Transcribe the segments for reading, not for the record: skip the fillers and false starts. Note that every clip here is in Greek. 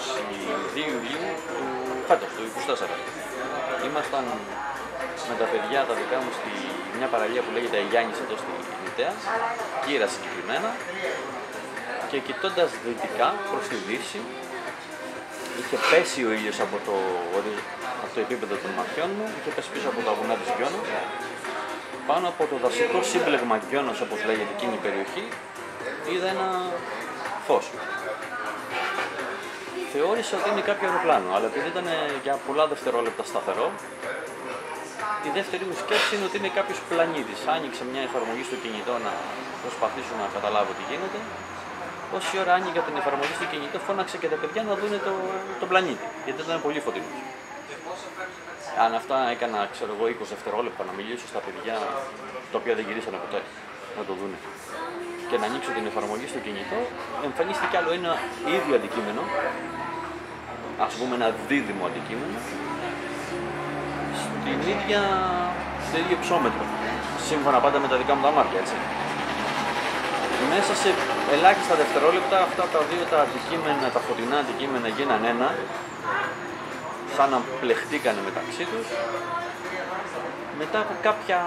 22 Ιουλίου του φέτος, του 24. Ήμασταν με τα παιδιά τα δικά μου στη μια παραλία που λέγεται Αγιάννης εδώ στη Νητέα, Κύρα συγκεκριμένα, και κοιτώντας δυτικά προς τη δύση, είχε πέσει ο ήλιος από το επίπεδο των ματιών μου, είχε πέσει πίσω από τα βουνά της Γιώνος, πάνω από το δασικό σύμπλεγμα Γιώνος, όπως λέγεται εκείνη η περιοχή, είδα ένα φως. Θεώρησα ότι είναι κάποιο αεροπλάνο, αλλά επειδή ήταν για πολλά δευτερόλεπτα σταθερό, η δεύτερη μου σκέψη είναι ότι είναι κάποιος πλανήτης. Άνοιξε μια εφαρμογή στο κινητό να προσπαθήσω να καταλάβω τι γίνεται. Όση ώρα άνοιγα την εφαρμογή στο κινητό, φώναξε και τα παιδιά να δουν το πλανήτη, γιατί ήταν πολύ φωτεινός. Αν αυτά έκανα, ξέρω εγώ, 20 δευτερόλεπτα να μιλήσω στα παιδιά, τα οποία δεν γυρίσανε ποτέ να το δούνε, και να ανοίξω την εφαρμογή στο κινητό, εμφανίστηκε άλλο ένα ίδιο αντικείμενο, ας πούμε ένα δίδυμο αντικείμενο, στο ίδιο υψόμετρο, σύμφωνα πάντα με τα δικά μου τα μάτια, έτσι. Μέσα σε ελάχιστα δευτερόλεπτα αυτά τα δύο τα αντικείμενα, τα φωτεινά αντικείμενα γίναν ένα, σαν να πλεχτήκανε μεταξύ τους. Μετά από κάποια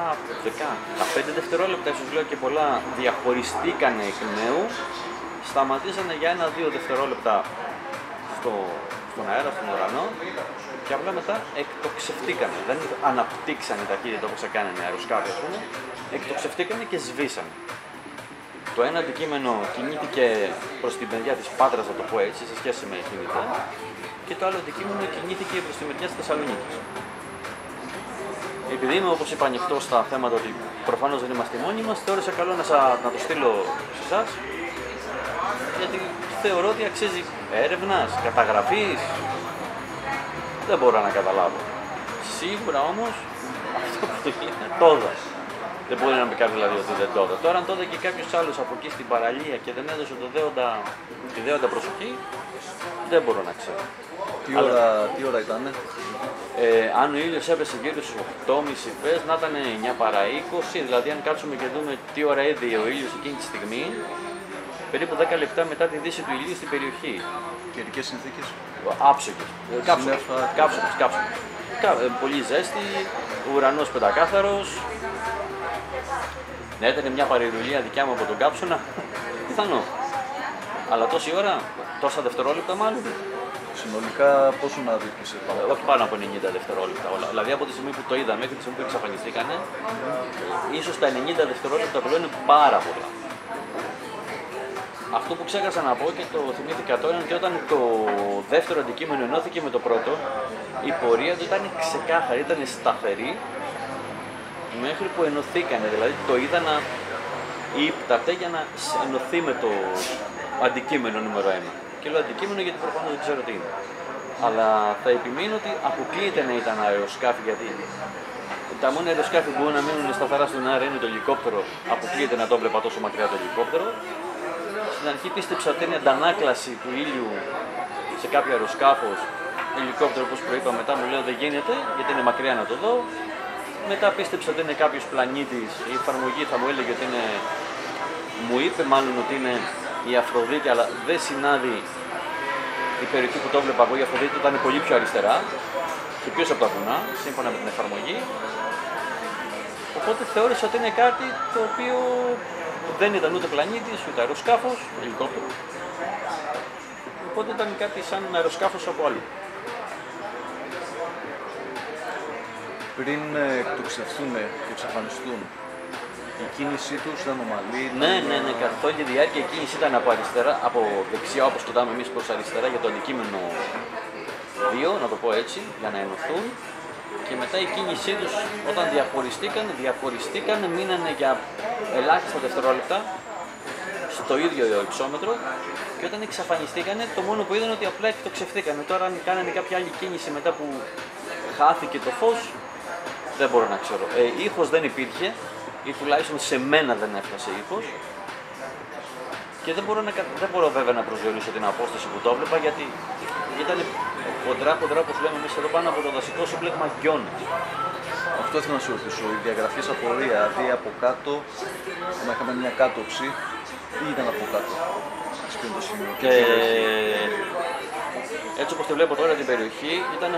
15 δευτερόλεπτα, ίσως λέω και πολλά, διαχωριστήκανε εκ νέου, σταματήσανε για 1-2 δευτερόλεπτα στον αέρα, στον ουρανό, και απλά μετά εκτοξευτήκανε. Δεν αναπτύξανε ταχύτητα όπως έκαναν οι αεροσκάφη, ας πούμε, εκτοξευτήκανε και σβήσανε. Το ένα αντικείμενο κινήθηκε προς την μεριά της Πάτρας, να το πω έτσι, σε σχέση με εκείνη, και το άλλο αντικείμενο κινήθηκε προς τη μεριά της Θεσσαλονίκης. Επειδή είμαι, όπως είπα, ανοιχτό στα θέματα ότι προφανώς δεν είμαστε μόνοι μας, θεώρησα καλό να το στείλω σε εσάς, γιατί θεωρώ ότι αξίζει έρευνας, καταγραφής. Δεν μπορώ να καταλάβω. Σίγουρα όμως αυτό που το γίνεται τώρα. Δεν μπορεί να πει κάποιος δηλαδή ότι δεν το είδε. Τώρα, αν το είδε και κάποιος άλλος από εκεί στην παραλία και δεν έδωσε τη δέοντα προσοχή, δεν μπορώ να ξέρω. Τι ώρα ήτανε? Αν ο ήλιος έπεσε γύρω στους 8.30 πες, να ήταν 9 παρά 20, δηλαδή αν κάτσουμε και δούμε τι ώρα έδειε ο ήλιος εκείνη τη στιγμή, περίπου 10 λεπτά μετά τη δύση του ηλίου στην περιοχή. Καιρικές συνθήκες? Άψογες. Κάψονες. Πολύ ζέστη, ο ουρανός πεντακάθαρος. Ναι, ήταν μια παρηρουλία δικιά μου από τον κάψονα, πιθανό. Αλλά τόση ώρα, τόσα δευτερόλεπτα μάλλον. Συνολικά πόσο να δείχνεις? Όχι πάνω από 90 δευτερόλεπτα όλα. Δηλαδή από τη στιγμή που το είδα μέχρι τη στιγμή που εξαφανιστήκανε, ίσως τα 90 δευτερόλεπτα που είναι πάρα πολλά. Αυτό που ξέχασα να πω και το θυμήθηκα τώρα είναι ότι όταν το δεύτερο αντικείμενο ενώθηκε με το πρώτο, η πορεία του ήταν ξεκάθαρη, ήταν σταθερή μέχρι που ενωθήκανε. Δηλαδή το είδα να ύπταται για να ενωθεί με το αντικείμενο νούμερο 1. Και λέω αντικείμενο γιατί προφανώς δεν ξέρω τι είναι. Αλλά θα επιμείνω ότι αποκλείεται να ήταν αεροσκάφη, γιατί τα μόνα αεροσκάφη που μπορούν να μείνουν σταθερά στον αέρα είναι το ελικόπτερο. Αποκλείεται να το βλέπα τόσο μακριά το ελικόπτερο. Στην αρχή πίστεψα ότι είναι αντανάκλαση του ήλιου σε κάποιο αεροσκάφος, ελικόπτερο όπως προείπα. Μετά μου λέω δεν γίνεται γιατί είναι μακριά να το δω. Μετά πίστεψα ότι είναι κάποιος πλανήτης. Η εφαρμογή θα μου έλεγε ότι είναι. Μου είπε μάλλον ότι είναι η Αφροδίτη, αλλά δεν συνάδει η περιοχή που το βλέπα εγώ. Η Αφροδίτη ήταν πολύ πιο αριστερά και πίσω από τα βουνά, σύμφωνα με την εφαρμογή. Οπότε θεώρησα ότι είναι κάτι το οποίο δεν ήταν ούτε πλανήτης, ούτε αεροσκάφος, ελικόπτερο. Οπότε ήταν κάτι σαν αεροσκάφος από αλλού. Πριν εκτοξευθούν και εξαφανιστούν, η κίνησή τους ήταν ομαλή? Ναι, καθ' όλη τη διάρκεια η κίνηση ήταν από δεξιά, όπως κοιτάμε εμείς, προς αριστερά για το αντικείμενο 2, να το πω έτσι, για να ενωθούν. Και μετά η κίνησή τους, όταν διαχωριστήκαν, μείνανε για ελάχιστα δευτερόλεπτα στο ίδιο υψόμετρο, και όταν εξαφανιστήκανε, το μόνο που είδαν ότι απλά εκτοξευθήκανε. Τώρα, αν κάνανε κάποια άλλη κίνηση μετά που χάθηκε το φως, δεν μπορώ να ξέρω. Ήχος δεν υπήρχε, ή τουλάχιστον σε μένα δεν έφτασε ήχος. Και δεν μπορώ βέβαια να προσδιορίσω την απόσταση που το έβλεπα, γιατί ήταν κοντρά, όπως λέμε εμείς εδώ, πάνω από το δασικό σύμπλεγμα Γιώνας. Αυτό ήθελα να σου ρωτήσω, οι διαγραφές απορία, δηλαδή από κάτω, να είχαμε μια κάτωψη, ή ήταν από κάτω? Έτσι όπως τη βλέπω τώρα την περιοχή, ήταν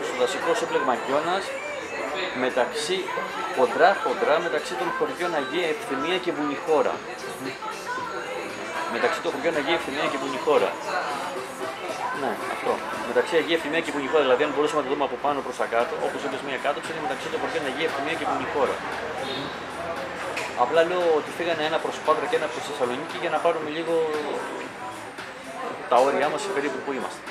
στο δασικό σύμπλεγμα Κιώνας, μεταξύ χοντρά μεταξύ των χωριών Αγία Ευθυμία και Βουνιχώρα. Μεταξύ των χωριών Αγία Ευθυμία και Βουνιχώρα. Ναι, αυτό. Μεταξύ Αγία Ευθυμία και Βουνιχώρα, δηλαδή αν μπορούσαμε να το δούμε από πάνω προς τα κάτω, όπως είπες μια κάτωψη, είναι μεταξύ των χωριών Αγία Ευθυμία και Βουνιχώρα. Απλά λέω ότι φύγανε ένα προς Πάτρα και ένα προς Θεσσαλονίκη για να πάρουμε λίγο τα όρια μας σε περίπου που είμαστε.